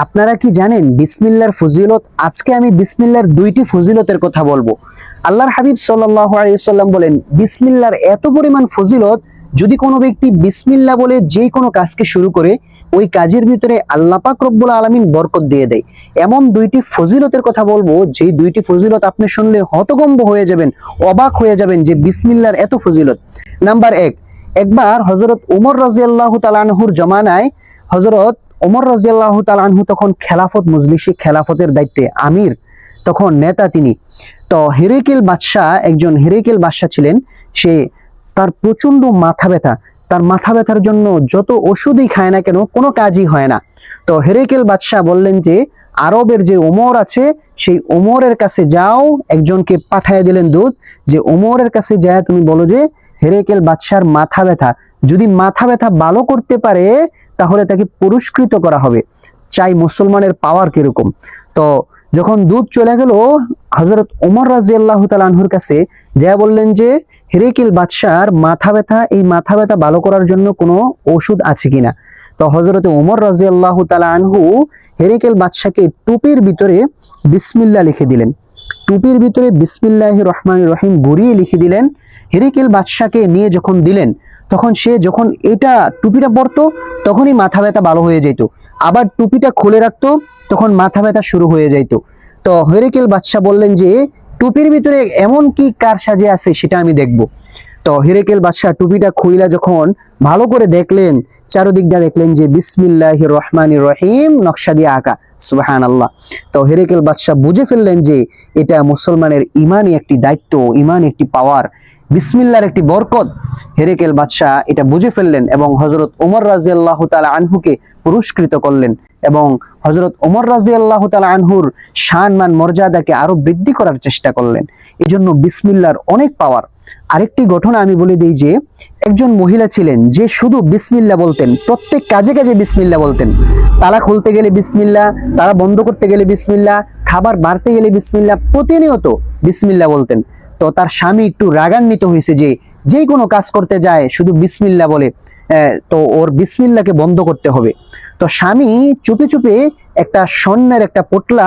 আপনারা কি জানেন বিসমিল্লাহর ফজিলত? আজকে আমি বিসমিল্লাহর দুইটি ফজিলতের কথা বলবো। আল্লাহর হাবিব সাল্লাল্লাহু আলাইহি ওয়াসাল্লাম বলেন, বিসমিল্লাহর এত পরিমাণ ফজিলত, যদি কোনো ব্যক্তি বিসমিল্লাহ বলে যে কোনো কাজকে শুরু করে, ওই কাজের ভিতরে আল্লাহ পাক রব্বুল আলামিন বরকত দিয়ে দেয়। এমন দুইটি ফজিলতের কথা বলবো, যেই দুইটি ফজিলত আপনি শুনলে হতভম্ব হয়ে যাবেন, অবাক হয়ে যাবেন যে বিসমিল্লাহর এত ফজিলত। নাম্বার 1, একবার হযরত ওমর রাদিয়াল্লাহু তাআলা আনহুর জমানায় হযরত ওমর রাদিয়াল্লাহু তাআলা আনহু তখন খেলাফত মজলিসে খেলাফতের দায়িত্বে আমির, তখন নেতা তিনি। তো হিরাক্লিয়াস বাদশাহ, একজন হিরাক্লিয়াস বাদশাহ ছিলেন, সে তার প্রচন্ড মাথা ব্যথা, তার মাথা ব্যথার জন্য যত ওষুধই খায় না কেন কোনো কাজই হয় না। তো হিরাক্লিয়াস বাদশাহ বললেন যে আরবের যে ওমর আছে সেই ওমরের কাছে যাও, একজনকে পাঠিয়ে দিলেন দূত, যে ওমরের কাছে যায় তুমি বলো যে হিরাক্লিয়াস বাদশার মাথা ব্যথা, যদি মাথা ব্যথা ভালো করতে পারে তাহলে তাকে পুরস্কৃত করা হবে। চাই মুসলমানের পাওয়ার কিরকম। তো যখন দূত চলে গেল হযরত ওমর রাদিয়াল্লাহু তাআলা আনহুর কাছে, যা বললেন যে হিরাক্লিয়াস বাদশার মাথা ব্যথা, এই মাথা ব্যথা ভালো করার জন্য কোনো ওষুধ আছে কিনা। তো হযরত ওমর রাদিয়াল্লাহু তাআলা আনহু হিরাক্লিয়াস বাদশাকে টুপির ভিতরে বিসমিল্লাহ লিখে দিলেন, টুপির ভিতরে বিসমিল্লাহির রহমানির রহিম ঘুরিয়ে লিখে দিলেন। হিরাক্লিয়াস বাদশাকে নিয়ে যখন দিলেন, তখন সে যখন এটা টুপিটা পরতো তখনই মাথা ব্যথা ভালো হয়ে যেত, আবার টুপিটা খুলে রাখতো তখন মাথা ব্যথা শুরু হয়ে যেত। তো হিরাক্লিয়াস বাদশা বললেন যে টুপির ভিতরে এমন কি কারসাজি আছে সেটা আমি দেখব। তো হিরাক্লিয়াস বাদশা টুপিটা খুইলা যখন ভালো করে দেখলেন, চারদিক দিয়ে দেখলেন যে বিসমিল্লাহির রহমানির রহিম নকশা দিয়ে আঁকা, সুবহানাল্লাহ। তো হিরাক্লিয়াস বাদশা বুঝে ফেললেন যে এটা মুসলমানের ইমানি একটি দায়িত্ব, ইমানি একটি পাওয়ার, বিসমিল্লাহর একটি বরকত। হিরাক্লিয়াস বাদশা এটা বুঝে ফেললেন এবং হযরত ওমর রাদিয়াল্লাহু তাআলা আনহুকে পুরস্কৃত করলেন এবং হযরত ওমর রাদিয়াল্লাহু তাআলা আনহুর সম্মান মর্যাদাকে আরো বৃদ্ধি করার চেষ্টা করলেন। এজন্য বিসমিল্লাহর অনেক পাওয়ার। আরেকটি ঘটনা আমি বলে দিই যে একজন মহিলা ছিলেন যে শুধু বিসমিল্লাহ বলতেন, প্রত্যেক কাজে কাজে বিসমিল্লাহ বলতেন। তালা খুলতে গেলে বিসমিল্লাহ, তালা বন্ধ করতে গেলে বিসমিল্লাহ, খাবার বাড়তে গেলে বিসমিল্লাহ, প্রতিনিয়ত বিসমিল্লাহ বলতেন। তো তার স্বামী একটু রাগান্বিত হয়েছে যে যেই কোনো কাজ করতে যায় শুধু বিসমিল্লাহ বলে, তো ওর বিসমিল্লাহকে বন্ধ করতে হবে। তো স্বামী চুপে চুপে একটা স্বর্ণের একটা পোটলা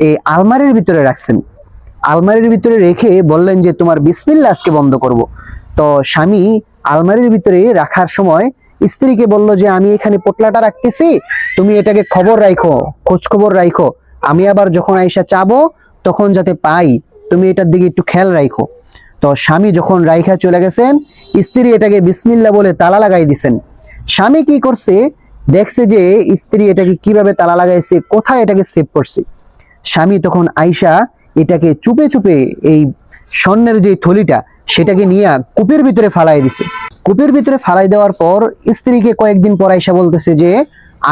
এই আলমারির ভিতরে রাখছেন, আলমারির ভিতরে রেখে বললেন যে তোমার বিসমিল্লাহ আজকে বন্ধ করব। তো স্বামী আলমারির ভিতরে রাখার সময় স্ত্রীকে বলল যে আমি এখানে পোটলাটা রাখতেছি, তুমি এটাকে খবর রাখো, খোঁজ খবর রাখো, আমি আবার যখন আইসা চাবো তখন যাতে পাই, তুমি এটার দিকে একটু খেয়াল রাখো। তো স্বামী যখন রাইখা চলে গেছেন, স্ত্রী এটাকে বিসমিল্লাহ বলে তালা লাগাই দিছেন। স্বামী কি করছে, দেখছে যে স্ত্রী এটাকে কিভাবে তালা লাগাইছে, কোথায় এটাকে সেভ করছে। স্বামী তখন আইসা এটাকে চুপে চুপে এই স্বর্ণের যে থলিটা সেটাকে নিয়ে কূপের ভিতরে ফালাই দিছে। কূপের ভিতরে ফালাই দেওয়ার পর স্ত্রীকে কয়েকদিন পর আইসা বলতেছে যে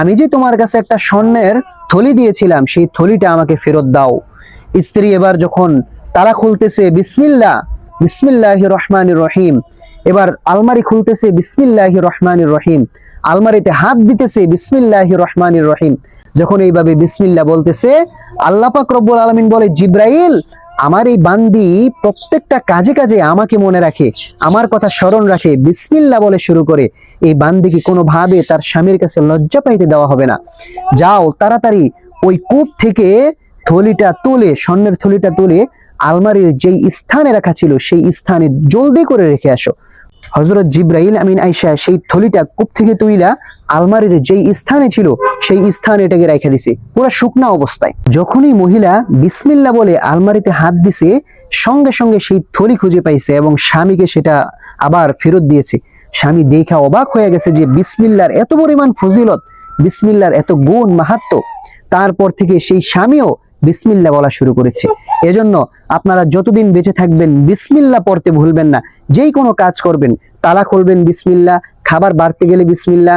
আমি যে তোমার কাছে একটা স্বর্ণের থলি দিয়েছিলাম সেই থলিটা আমাকে ফেরত দাও। স্ত্রী এবার যখন তালা খুলতেছে বিসমিল্লাহ, বিসমিল্লাহির রহমানির রহিম, এবার আলমারি খুলতেছে বিসমিল্লাহির রহমানির রহিম, আলমারিতে হাত দিতেছে বিসমিল্লাহির রহমানির রহিম। যখন এইভাবে বিসমিল্লাহ বলতেছে, আল্লাহ পাক রব্বুল আলামিন বলে, জিব্রাইল আমার এই বান্দি প্রত্যেকটা কাজে কাজে আমাকে মনে রাখে, আমার কথা স্মরণ রাখে, বিসমিল্লাহ বলে শুরু করে, এই বান্দিকে কোনোভাবে তার স্বামীর কাছে লজ্জা পাইতে দেওয়া হবে না। যাও তাড়াতাড়ি ওই কূপ থেকে থলিটা তুলে, স্বর্ণের থলিটা তুলে আলমারির যেই স্থানে রাখা ছিল সেই স্থানে জলদি করে রেখে আসো। হযরত জিব্রাইল আমিন আয়েশা সেই থলিটা কূপ থেকে তুইলা আলমারির যেই স্থানে ছিল সেই স্থানে এটাকে রেখে দিছে পুরো শুকনা অবস্থায়। যখনই মহিলা বিসমিল্লাহ বলে আলমারিতে হাত দিছে, সঙ্গে সঙ্গে সেই থলি খুঁজে পাইছে এবং স্বামীকে সেটা আবার ফেরত দিয়েছে। স্বামী দেখা অবাক হয়ে গেছে যে বিসমিল্লাহর এত পরিমাণ ফজিলত, বিসমিল্লাহর এত গুণ মাহাত্ম্য। তারপর থেকে সেই স্বামীও বিসমিল্লাহ বলা শুরু করেছে। এজন্য আপনারা যতদিন বেঁচে থাকবেন বিসমিল্লাহ পড়তে ভুলবেন না। যেই কোনো কাজ করবেন, তালা খুলবেন বিসমিল্লাহ, খাবার বাড়তে গেলে বিসমিল্লাহ,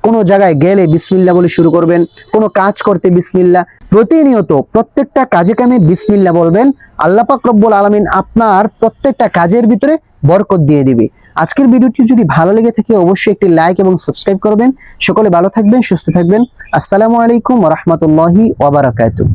কোনো জায়গায় গেলে বিসমিল্লাহ বলে শুরু করবেন, কোনো কাজ করতে বিসমিল্লাহ, প্রতিনিয়ত প্রত্যেকটা কাজে কামে বিসমিল্লাহ বলবেন। আল্লাহ পাক রব্বুল আলামিন আপনার প্রত্যেকটা কাজের ভিতরে বরকত দিয়ে দিবে। আজকের ভিডিওটি যদি ভালো লেগে থাকে অবশ্যই একটি লাইক এবং সাবস্ক্রাইব করবেন। সকলে ভালো থাকবেন, সুস্থ থাকবেন। আসসালামু আলাইকুম ওয়া রাহমাতুল্লাহি ওয়া বারাকাতুহু।